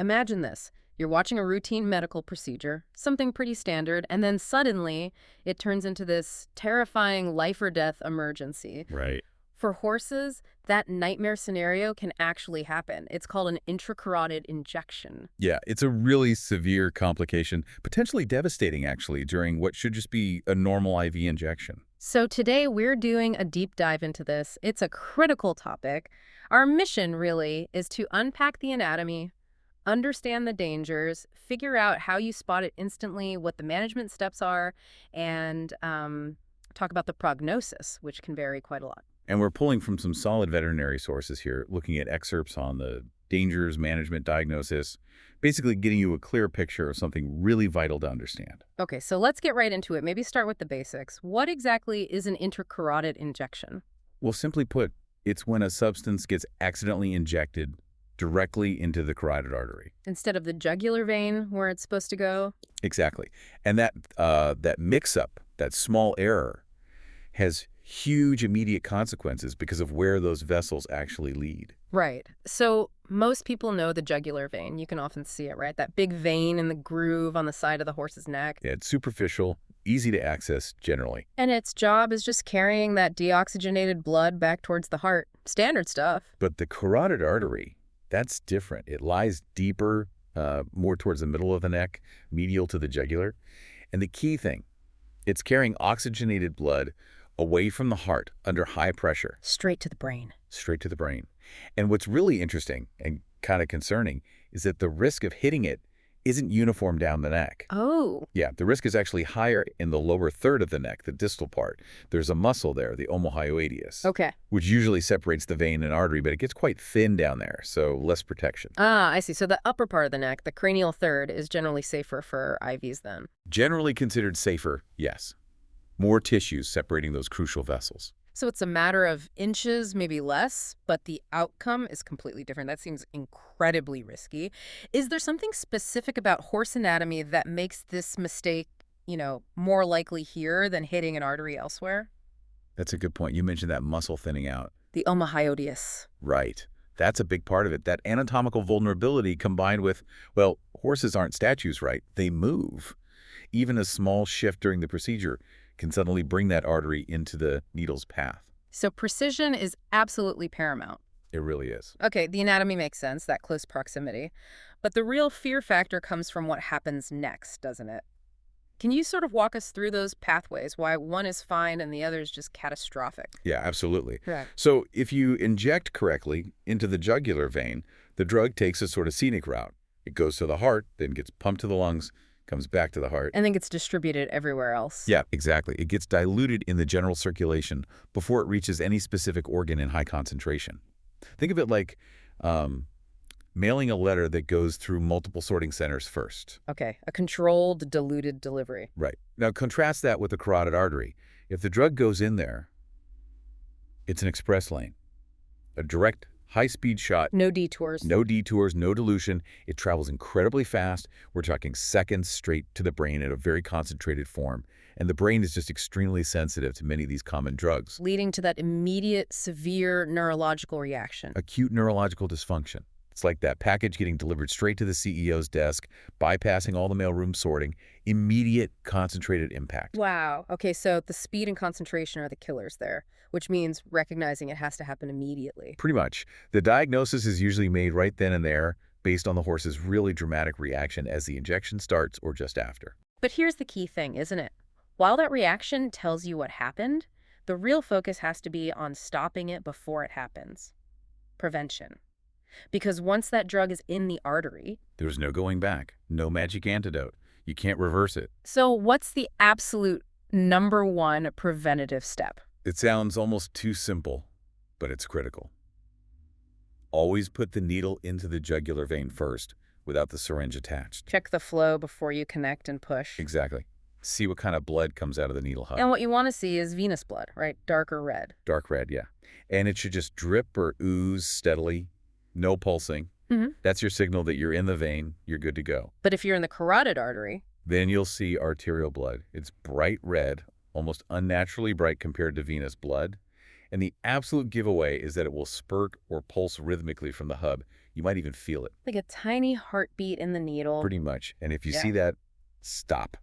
Imagine this. You're watching a routine medical procedure, something pretty standard, and then suddenly it turns into this terrifying life or death emergency. Right. For horses, that nightmare scenario can actually happen. It's called an intracarotid injection. Yeah, it's a really severe complication, potentially devastating, actually, during what should just be a normal IV injection. So today we're doing a deep dive into this. It's a critical topic. Our mission really is to unpack the anatomy, understand the dangers, figure out how you spot it instantly, what the management steps are, and talk about the prognosis, which can vary quite a lot. And we're pulling from some solid veterinary sources here, looking at excerpts on the dangers, management, diagnosis, basically getting you a clear picture of something really vital to understand. Okay, so let's get right into it. Maybe start with the basics. What exactly is an intracarotid injection? Well, simply put, it's when a substance gets accidentally injected directly into the carotid artery. Instead of the jugular vein where it's supposed to go? Exactly. And that mix-up, that small error, has huge immediate consequences because of where those vessels actually lead. Right. So most people know the jugular vein. You can often see it, right? That big vein in the groove on the side of the horse's neck. Yeah, it's superficial, easy to access generally. And its job is just carrying that deoxygenated blood back towards the heart. Standard stuff. But the carotid artery, that's different. It lies deeper, more towards the middle of the neck, medial to the jugular. And the key thing, it's carrying oxygenated blood away from the heart under high pressure. Straight to the brain. Straight to the brain. And what's really interesting and kind of concerning is that the risk of hitting it isn't uniform down the neck. Oh. Yeah, the risk is actually higher in the lower third of the neck, the distal part. There's a muscle there, the omohyoideus, Okay. which usually separates the vein and artery, but it gets quite thin down there, so less protection. Ah, I see. So the upper part of the neck, the cranial third, is generally safer for IVs then. Generally considered safer, yes. More tissues separating those crucial vessels. So it's a matter of inches, maybe less, but the outcome is completely different. That seems incredibly risky. Is there something specific about horse anatomy that makes this mistake, more likely here than hitting an artery elsewhere? That's a good point. You mentioned that muscle thinning out. The omohyoideus. Right. That's a big part of it. That anatomical vulnerability combined with, well, horses aren't statues, right? They move. Even a small shift during the procedure can suddenly bring that artery into the needle's path. So precision is absolutely paramount. It really is. Okay, the anatomy makes sense, that close proximity. But the real fear factor comes from what happens next, doesn't it? Can you sort of walk us through those pathways, why one is fine and the other is just catastrophic? Yeah, absolutely. Correct. So if you inject correctly into the jugular vein, the drug takes a sort of scenic route. It goes to the heart, then gets pumped to the lungs, comes back to the heart. And then gets distributed everywhere else. Yeah, exactly. It gets diluted in the general circulation before it reaches any specific organ in high concentration. Think of it like mailing a letter that goes through multiple sorting centers first. Okay, a controlled, diluted delivery. Right. Now contrast that with the carotid artery. If the drug goes in there, it's an express lane, a direct high-speed shot. No detours. No detours, no dilution. It travels incredibly fast. We're talking seconds straight to the brain in a very concentrated form. And the brain is just extremely sensitive to many of these common drugs. Leading to that immediate, severe neurological reaction. Acute neurological dysfunction. It's like that package getting delivered straight to the CEO's desk, bypassing all the mailroom sorting, immediate concentrated impact. Wow. Okay, so the speed and concentration are the killers there, which means recognizing it has to happen immediately. Pretty much. The diagnosis is usually made right then and there based on the horse's really dramatic reaction as the injection starts or just after. But here's the key thing, isn't it? While that reaction tells you what happened, the real focus has to be on stopping it before it happens. Prevention. Because once that drug is in the artery, there's no going back, no magic antidote. You can't reverse it. So what's the absolute #1 preventative step? It sounds almost too simple, but it's critical. Always put the needle into the jugular vein first, without the syringe attached. Check the flow before you connect and push. Exactly. See what kind of blood comes out of the needle hub. And what you want to see is venous blood, right? Darker red. Dark red, yeah. And it should just drip or ooze steadily. No pulsing. That's your signal that you're in the vein, you're good to go. But if you're in the carotid artery, then you'll see arterial blood. It's bright red, almost unnaturally bright compared to venous blood. And the absolute giveaway is that it will spurt or pulse rhythmically from the hub. You might even feel it, Like a tiny heartbeat in the needle. pretty much. And if you Yeah. see that, stop.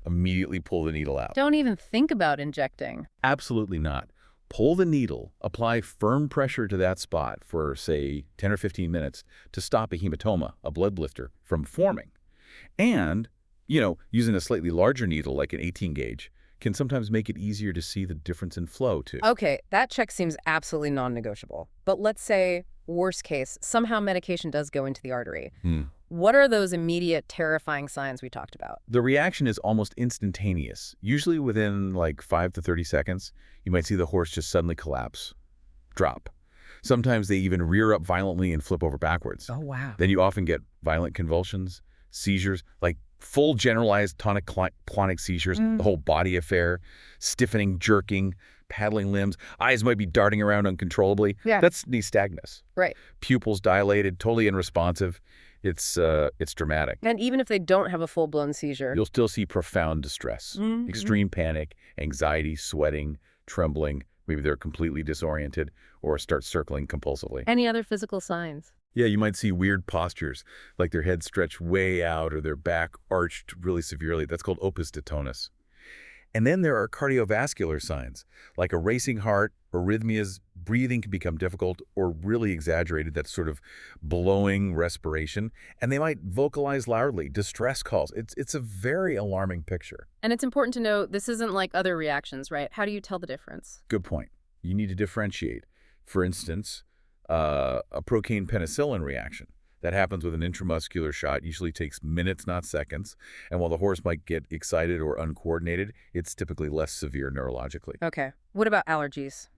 Immediately pull the needle out. Don't even think about injecting. Absolutely not. Pull the needle, apply firm pressure to that spot for, say, 10 or 15 minutes to stop a hematoma, a blood blister, from forming. And, using a slightly larger needle like an 18 gauge can sometimes make it easier to see the difference in flow, too. Okay, that check seems absolutely non-negotiable. But let's say, worst case, somehow medication does go into the artery. What are those immediate, terrifying signs we talked about? The reaction is almost instantaneous. Usually within like 5 to 30 seconds, you might see the horse just suddenly collapse, drop. Sometimes they even rear up violently and flip over backwards. Oh, wow. Then you often get violent convulsions, seizures, like full generalized tonic-clonic seizures, the whole body affair, stiffening, jerking, paddling limbs. Eyes might be darting around uncontrollably. Yeah. That's nystagmus. Right. Pupils dilated, totally unresponsive. It's dramatic. And even if they don't have a full-blown seizure. You'll still see profound distress, extreme panic, anxiety, sweating, trembling. Maybe they're completely disoriented or start circling compulsively. Any other physical signs? Yeah, you might see weird postures, like their head stretched way out or their back arched really severely. That's called opus totonus. And then there are cardiovascular signs, like a racing heart, arrhythmias, breathing can become difficult or really exaggerated, that sort of blowing respiration. And they might vocalize loudly, distress calls. It's a very alarming picture. And it's important to note this isn't like other reactions, right? How do you tell the difference? Good point. You need to differentiate. For instance, a procaine penicillin reaction. That happens with an intramuscular shot, usually takes minutes, not seconds. And while the horse might get excited or uncoordinated, it's typically less severe neurologically. Okay. What about allergies?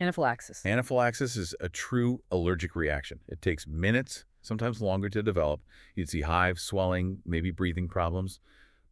Anaphylaxis. Anaphylaxis is a true allergic reaction. It takes minutes, sometimes longer to develop. You'd see hives, swelling, maybe breathing problems,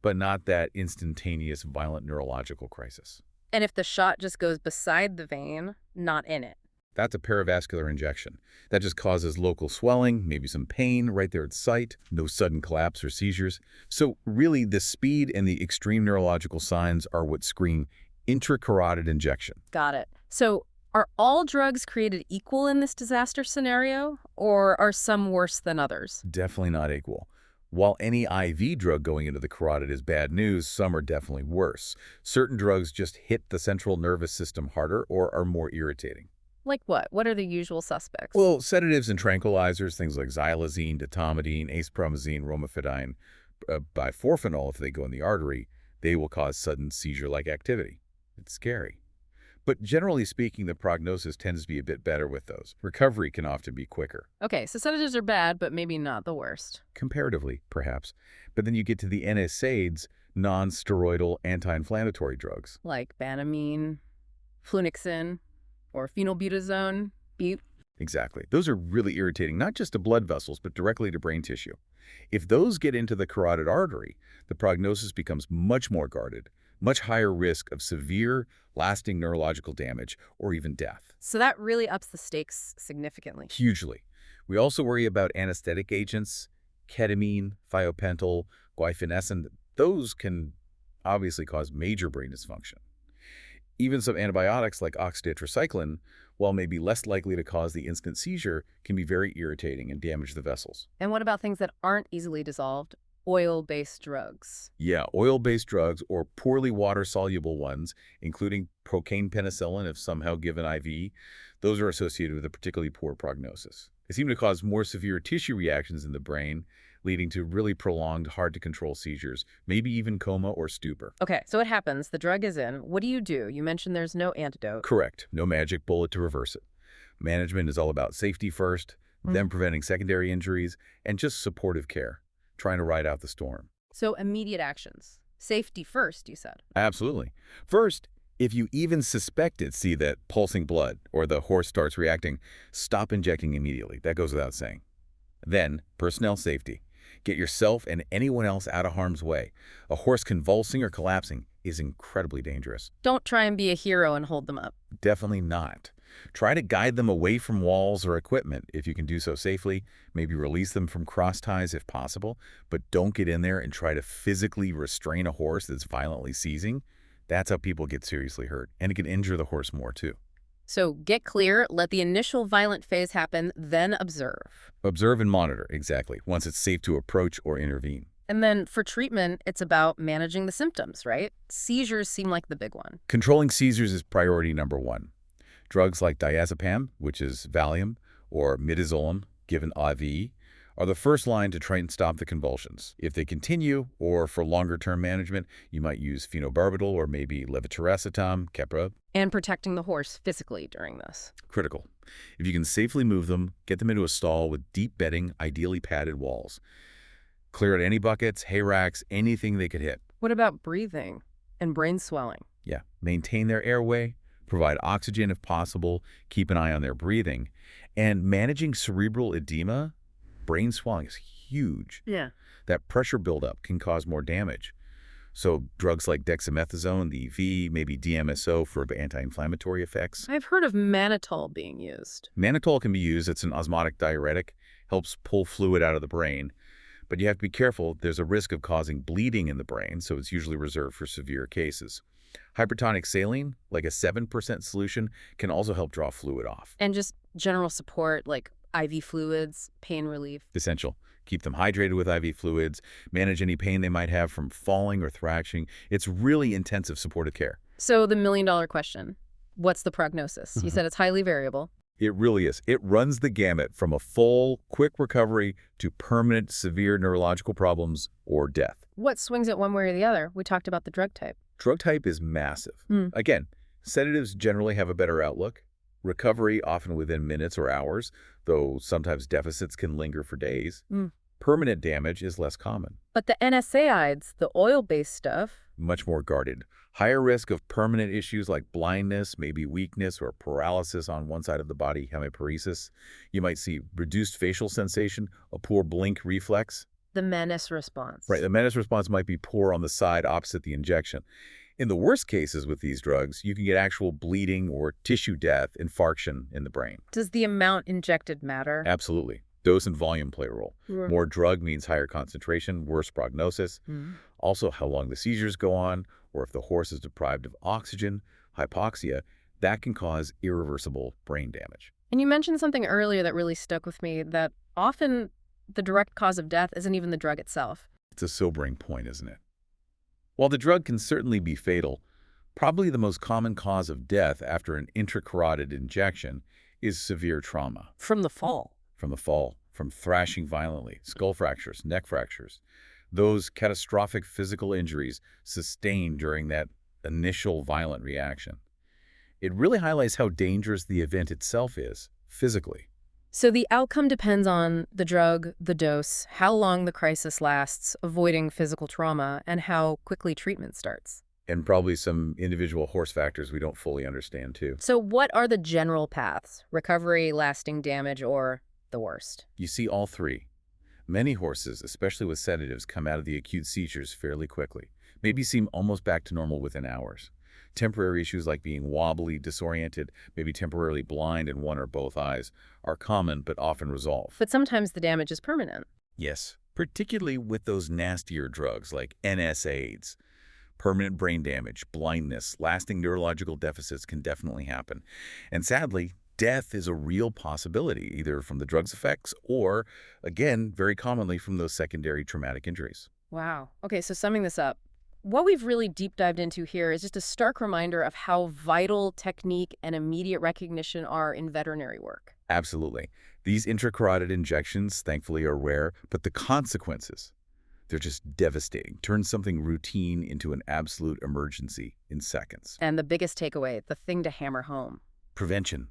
but not that instantaneous violent neurological crisis. And if the shot just goes beside the vein, not in it? That's a paravascular injection. That just causes local swelling, maybe some pain right there at site, no sudden collapse or seizures. So really, the speed and the extreme neurological signs are what scream intracarotid injection. Got it. So are all drugs created equal in this disaster scenario, or are some worse than others? Definitely not equal. While any IV drug going into the carotid is bad news, some are definitely worse. Certain drugs just hit the central nervous system harder or are more irritating. Like what? What are the usual suspects? Well, sedatives and tranquilizers, things like xylazine, dotamidine, acepromazine, romifidine, biforphenol, if they go in the artery, they will cause sudden seizure-like activity. It's scary. But generally speaking, the prognosis tends to be a bit better with those. Recovery can often be quicker. Okay, so sedatives are bad, but maybe not the worst. Comparatively, perhaps. But then you get to the NSAIDs, non-steroidal anti-inflammatory drugs. Like Banamine, Flunixin, or phenylbutazone, bute. Exactly. Those are really irritating, not just to blood vessels, but directly to brain tissue. If those get into the carotid artery, the prognosis becomes much more guarded, much higher risk of severe, lasting neurological damage or even death. So that really ups the stakes significantly. Hugely. We also worry about anesthetic agents, ketamine, thiopental, guaifenesin. Those can obviously cause major brain dysfunction. Even some antibiotics like oxytetracycline, while maybe less likely to cause the instant seizure, can be very irritating and damage the vessels. And what about things that aren't easily dissolved? Oil-based drugs. Yeah, oil-based drugs or poorly water-soluble ones, including procaine penicillin if somehow given IV, those are associated with a particularly poor prognosis. They seem to cause more severe tissue reactions in the brain, leading to really prolonged, hard-to-control seizures, maybe even coma or stupor. Okay, so it happens. The drug is in. What do? You mentioned there's no antidote. Correct. No magic bullet to reverse it. Management is all about safety first, then preventing secondary injuries, and just supportive care, trying to ride out the storm. So immediate actions. Safety first, you said. Absolutely. First, if you even see that pulsing blood or the horse starts reacting, stop injecting immediately. That goes without saying. Then, personnel safety. Get yourself and anyone else out of harm's way. A horse convulsing or collapsing is incredibly dangerous. Don't try and be a hero and hold them up. Definitely not. Try to guide them away from walls or equipment if you can do so safely. Maybe release them from cross ties if possible, but don't get in there and try to physically restrain a horse that's violently seizing. That's how people get seriously hurt, and it can injure the horse more too. So get clear, let the initial violent phase happen, then observe. Observe and monitor, exactly, once it's safe to approach or intervene. And then for treatment, it's about managing the symptoms, right? Seizures seem like the big one. Controlling seizures is priority number one. Drugs like diazepam, which is Valium, or midazolam, given IV, are the first line to try and stop the convulsions. If they continue, or for longer-term management, you might use phenobarbital or maybe levetiracetam, Keppra. And protecting the horse physically during this. Critical. If you can safely move them, get them into a stall with deep bedding, ideally padded walls. Clear out any buckets, hay racks, anything they could hit. What about breathing and brain swelling? Yeah, maintain their airway, provide oxygen if possible, keep an eye on their breathing. And managing cerebral edema, brain swelling is huge. Yeah. That pressure buildup can cause more damage. So drugs like dexamethasone, the EV, maybe DMSO for anti-inflammatory effects. I've heard of mannitol being used. Mannitol can be used. It's an osmotic diuretic, helps pull fluid out of the brain. But you have to be careful. There's a risk of causing bleeding in the brain, so it's usually reserved for severe cases. Hypertonic saline, like a 7% solution, can also help draw fluid off. And just general support like IV fluids, pain relief. Essential. Keep them hydrated with IV fluids, manage any pain they might have from falling or thrashing. It's really intensive supportive care. So the million-dollar question, what's the prognosis? You said it's highly variable. It really is. It runs the gamut from a full, quick recovery to permanent, severe neurological problems or death. What swings it one way or the other? We talked about the drug type. Drug type is massive. Again, sedatives generally have a better outlook. Recovery often within minutes or hours, though sometimes deficits can linger for days. Permanent damage is less common. But the NSAIDs, the oil-based stuff, Much more guarded. Higher risk of permanent issues like blindness, maybe weakness or paralysis on one side of the body, hemiparesis. You might see reduced facial sensation, a poor blink reflex. the menace response. Right, the menace response might be poor on the side opposite the injection. In the worst cases with these drugs, you can get actual bleeding or tissue death, infarction in the brain. Does the amount injected matter? Absolutely. Dose and volume play a role. More drug means higher concentration, worse prognosis. Also, how long the seizures go on, or if the horse is deprived of oxygen, hypoxia, that can cause irreversible brain damage. And you mentioned something earlier that really stuck with me, that often the direct cause of death isn't even the drug itself. It's a sobering point, isn't it? While the drug can certainly be fatal, probably the most common cause of death after an intracarotid injection is severe trauma. From the fall. From the fall, from thrashing violently, skull fractures, neck fractures. Those catastrophic physical injuries sustained during that initial violent reaction. It really highlights how dangerous the event itself is, physically. So the outcome depends on the drug, the dose, how long the crisis lasts, avoiding physical trauma, and how quickly treatment starts. And probably some individual horse factors we don't fully understand, too. So what are the general paths? Recovery, lasting damage, or the worst? You see all three. Many horses, especially with sedatives, come out of the acute seizures fairly quickly, maybe seem almost back to normal within hours. Temporary issues like being wobbly, disoriented, maybe temporarily blind in one or both eyes are common but often resolve. But sometimes the damage is permanent. Yes, particularly with those nastier drugs like NSAIDs. Permanent brain damage, blindness, lasting neurological deficits can definitely happen. And sadly, death is a real possibility, either from the drug's effects or, again, very commonly from those secondary traumatic injuries. Wow. Okay, so summing this up, what we've really deep dived into here is just a stark reminder of how vital technique and immediate recognition are in veterinary work. Absolutely. These intracarotid injections, thankfully, are rare, but the consequences, they're just devastating. Turn something routine into an absolute emergency in seconds. And the biggest takeaway, the thing to hammer home. Prevention.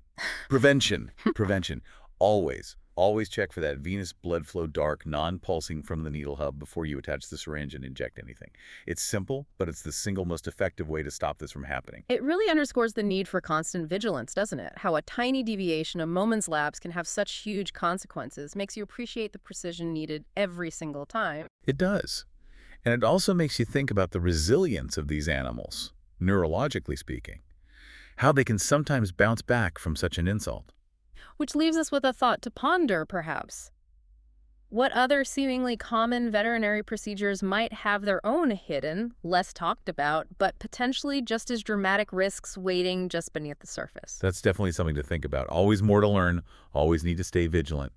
Prevention. Prevention. Always check for that venous blood flow dark, non-pulsing from the needle hub before you attach the syringe and inject anything. It's simple, but it's the single most effective way to stop this from happening. It really underscores the need for constant vigilance, doesn't it? How a tiny deviation, a moment's lapse, can have such huge consequences. Makes you appreciate the precision needed every single time. It does. And it also makes you think about the resilience of these animals, neurologically speaking. How they can sometimes bounce back from such an insult. Which leaves us with a thought to ponder, perhaps. What other seemingly common veterinary procedures might have their own hidden, less talked about, but potentially just as dramatic risks waiting just beneath the surface? That's definitely something to think about. Always more to learn, always need to stay vigilant.